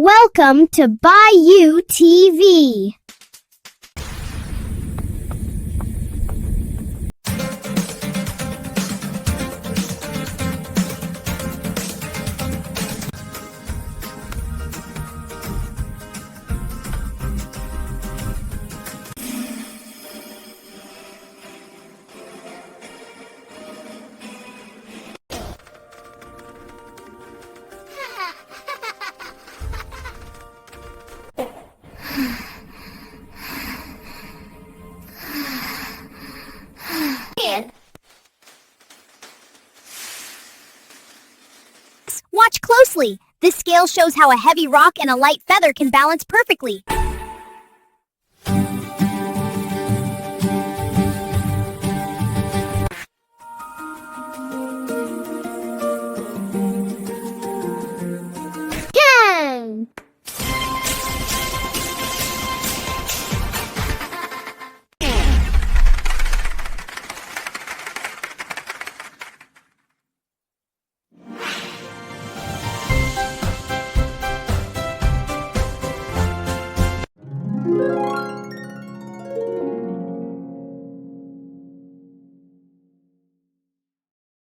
Welcome to B.Y.O.O TV. Watch closely. This scale shows how a heavy rock and a light feather can balance perfectly.